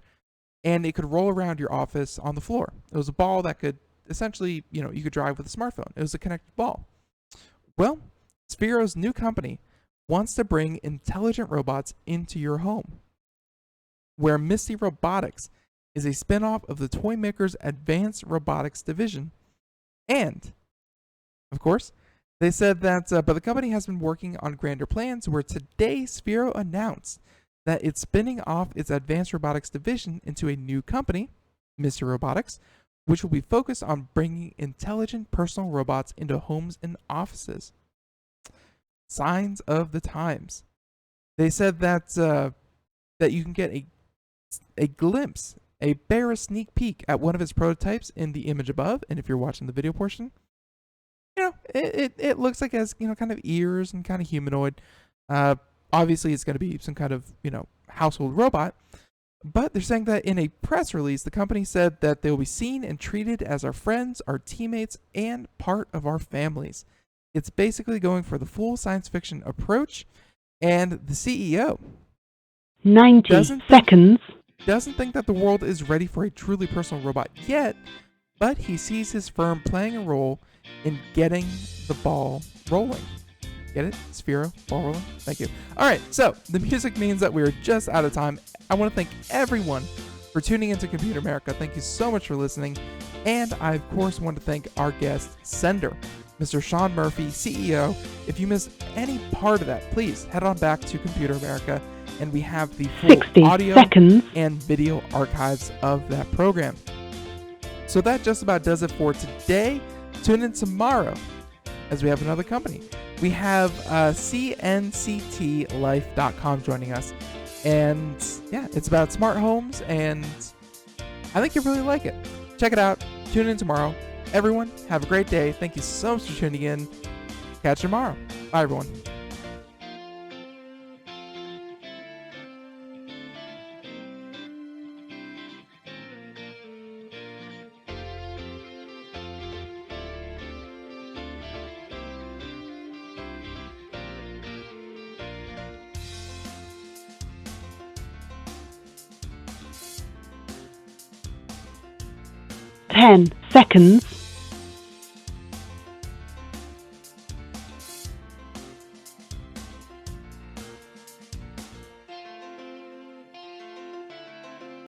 and it could roll around your office on the floor. It was a ball that could essentially, you could drive with a smartphone. It was a connected ball. Well, Sphero's new company wants to bring intelligent robots into your home, where Misty Robotics is a spinoff of the toy maker's advanced robotics division. And, of course, they said that, but the company has been working on grander plans, where today Sphero announced that it's spinning off its advanced robotics division into a new company, Misty Robotics, which will be focused on bringing intelligent personal robots into homes and offices. Signs of the times. They said that that you can get a glimpse, a bare sneak peek at one of its prototypes in the image above, and if you're watching the video portion, it looks like it has kind of ears and kind of humanoid. Obviously, it's going to be some kind of household robot. But they're saying that in a press release, the company said that they will be seen and treated as our friends, our teammates, and part of our families. It's basically going for the full science fiction approach, and the CEO 90 seconds. Doesn't think that the world is ready for a truly personal robot yet, but he sees his firm playing a role in getting the ball rolling. Get it? Sphero, ball rolling? Thank you. All right, so the music means that we're just out of time. I want to thank everyone for tuning into Computer America. Thank you so much for listening. And I, of course, want to thank our guest, Sender, Mr. Shaun Murphy, CEO. If you missed any part of that, please head on back to Computer America, and we have the full 60 audio seconds. and video archives of that program. So that just about does it for today. Tune in tomorrow as we have another company. We have cnctlife.com joining us. And yeah, it's about smart homes, and I think you'll really like it. Check it out. Tune in tomorrow. Everyone, have a great day. Thank you so much for tuning in. Catch you tomorrow. Bye, everyone. Ten seconds.